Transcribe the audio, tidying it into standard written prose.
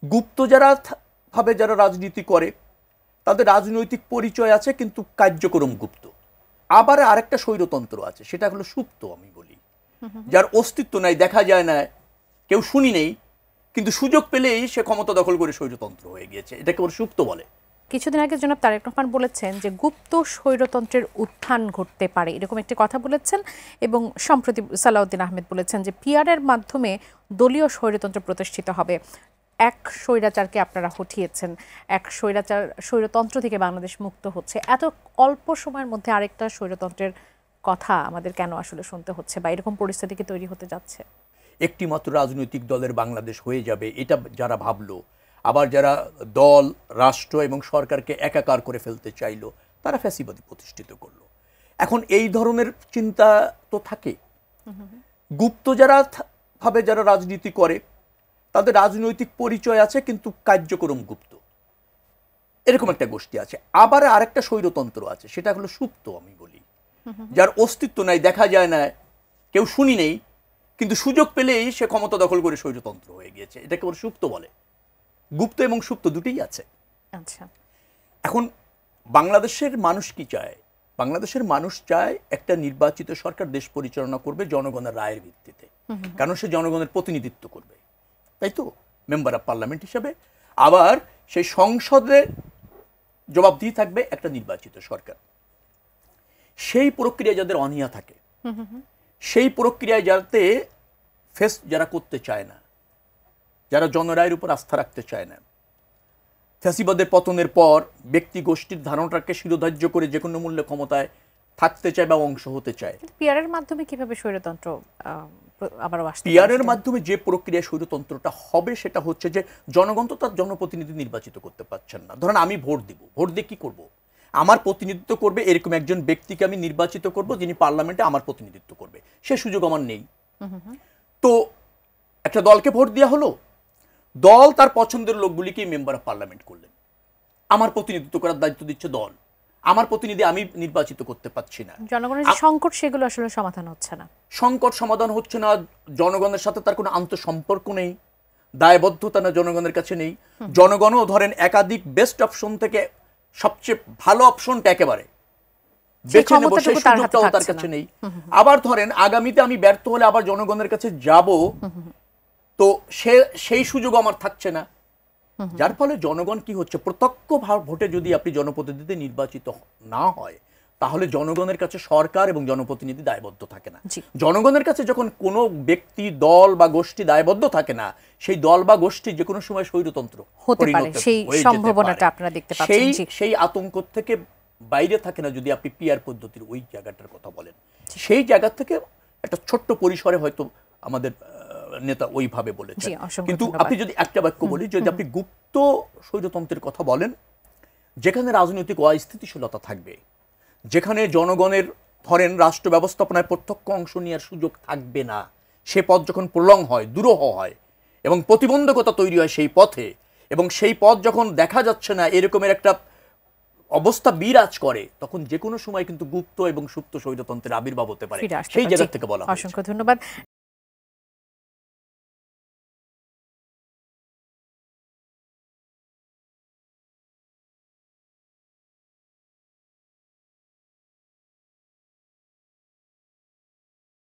গুপ্ত ভাবে যারা রাজনীতি করে তাদের রাজনৈতিক পরিচয় আছে কিন্তু কার্যক্রম গুপ্ত। আবার আরেকটা স্বৈরতন্ত্র আছে, সেটা হলো সুপ্ত। আমি বলি যার অস্তিত্ব নাই, দেখা যায় না, কেউ শুনি নেই, কিন্তু সুযোগ পেলেই সে ক্ষমতা দখল করে স্বৈরতন্ত্র হয়ে গিয়েছে, এটাকে ওরা সুপ্ত বলে। কিছুদিন আগে জনাব তারেক রহমান বলেছেন যে গুপ্ত স্বৈরতন্ত্রের উত্থান ঘটতে পারে, এরকম একটি কথা বলেছেন। এবং সম্প্রতি সালাউদ্দিন আহমেদ বলেছেন যে পিআরের মাধ্যমে দলীয় স্বৈরতন্ত্র প্রতিষ্ঠিত হবে। এক স্বৈরাচারকে আপনারা হঠিয়েছেন, এক স্বৈরতন্ত্র থেকে বাংলাদেশ মুক্ত হচ্ছে। এত অল্প সময়ের মধ্যে আরেকটা স্বৈরতন্ত্রের কথা আমাদের কেন আসলে শুনতে হচ্ছে, বা এরকম পরিস্থিতি কি তৈরি হতে যাচ্ছে? একটি মাত্র রাজনৈতিক দলের বাংলাদেশ হয়ে যাবে এটা যারা ভাবলো, আবার যারা দল, রাষ্ট্র এবং সরকারকে একাকার করে ফেলতে চাইলো, তারা ফ্যাসিবাদী প্রতিষ্ঠিত করলো। এখন এই ধরনের চিন্তা তো থাকে। গুপ্ত ভাবে যারা রাজনীতি করে তাদের রাজনৈতিক পরিচয় আছে কিন্তু কার্যক্রম গুপ্ত, এরকম একটা গোষ্ঠী আছে। আবার আরেকটা স্বৈরতন্ত্র আছে, সেটা হলো সুপ্ত। আমি বলি যার অস্তিত্ব নাই, দেখা যায় না, কেউ শুনি নেই, কিন্তু সুযোগ পেলেই সে ক্ষমতা দখল করে স্বৈরতন্ত্র হয়ে গিয়েছে, এটাকে ওরা সুপ্ত বলে। গুপ্ত এবং সুপ্ত দুটোই আছে। আচ্ছা, এখন বাংলাদেশের মানুষ কি চায়? বাংলাদেশের মানুষ চায় একটা নির্বাচিত সরকার দেশ পরিচালনা করবে জনগণের রায়ের ভিত্তিতে, কারণ সে জনগণের প্রতিনিধিত্ব করবে, তাই তো, মেম্বার অফ পার্লামেন্ট হিসাবে। আবার সেই সংসদে জবাবদিহি থাকবে একটা নির্বাচিত সরকার। সেই প্রক্রিয়ায় যাদের অনীহা থাকে, সেই প্রক্রিয়ায় যাতে ফেস যারা করতে চায় না, যারা জনরায়ের উপর আস্থা রাখতে চায় না, ফ্যাসিবাদের পতনের পর ব্যক্তি গোষ্ঠীর ধারণাটাকে শিরোধার্য করে যে কোনো মূল্যে ক্ষমতায় থাকতে চায় বা অংশ হতে চায়। পিআরের মাধ্যমে কিভাবে স্বৈরতন্ত্র আবারও আসবে? পিআরের মাধ্যমে যে প্রক্রিয়া স্বৈরতন্ত্রটা হবে সেটা হচ্ছে যে জনগণ তো তার জনপ্রতিনিধি নির্বাচিত করতে পারছেন না। ধরেন আমি ভোট দিব, ভোট দিয়ে কি করব? আমার প্রতিনিধিত্ব করবে এরকম একজন ব্যক্তিকে আমি নির্বাচিত করব যিনি পার্লামেন্টে আমার প্রতিনিধিত্ব করবে, সে সুযোগ আমার নেই। তো একটা দলকে ভোট দেওয়া হলো, দল তার পছন্দের লোকগুলিকেই মেম্বার অফ পার্লামেন্ট করলেন, আমার প্রতিনিধিত্ব করার দায়িত্ব দিচ্ছে দল, আমার প্রতিনিধি আমি নির্বাচিত করতে পারছি না। জনগণের যে সংকট, সেগুলো আসলে সমাধান হচ্ছে না, সংকট সমাধান হচ্ছে না, জনগণের সাথে তার কোনো আন্তঃসম্পর্ক নেই, দায়বদ্ধতা না জনগণের কাছে নেই। জনগণও ধরেন একাধিক বেস্ট অপশন থেকে সবচেয়ে ভালো অপশনটা একেবারে বেছে নেব, সেই সুযোগটাও তার কাছে নেই। আবার ধরেন আগামীতে আমি ব্যর্থ হলে আবার জনগণের কাছে যাব, তো সেই সুযোগ আমার থাকছে না। যার ফলে জনগণ কি হচ্ছে, প্রত্যক্ষ ভোটে যদি আপনি জনপ্রতিনিধি নির্বাচিত না হয়, তাহলে জনগণের কাছে সরকার এবং জনপ্রতিনিধি দায়বদ্ধ থাকে না। জনগণের কাছে যখন কোনো ব্যক্তি, দল বা গোষ্ঠী দায়বদ্ধ থাকে না, সেই দল বা গোষ্ঠী যে কোনো সময় স্বৈরতন্ত্র হতে পারে, সেই সম্ভাবনাটা আপনারা দেখতে পাচ্ছেন। সেই আতঙ্ক থেকে বাইরে থাকে না যদি আপনি পিআর পদ্ধতির ওই জায়গাটার কথা বলেন। সেই জায়গা থেকে একটা ছোট্ট পরিসরে হয়তো আমাদের নেতা ওইভাবে বলেছেন। কিন্তু আপনি যদি একটা বাক্য বলি, যদি আপনি গুপ্ত স্বৈরতন্ত্রের কথা বলেন, যেখানে রাজনৈতিক অস্থিতিশীলতা থাকবে, যেখানে জনগণের ধরেন রাষ্ট্র ব্যবস্থাপনায় প্রত্যক্ষ অংশ নেওয়ার সুযোগ থাকবে না, সে পথ যখন প্রলং হয়, দুরূহ হয় এবং প্রতিবন্ধকতা তৈরি হয় সেই পথে, এবং সেই পথ যখন দেখা যাচ্ছে না, এরকমের একটা অবস্থা বিরাজ করে, তখন যে কোনো সময় কিন্তু গুপ্ত এবং সুপ্ত স্বৈরতন্ত্রের আবির্ভাব হতে পারে। সেই জায়গা থেকে বলা। অসংখ্য ধন্যবাদ।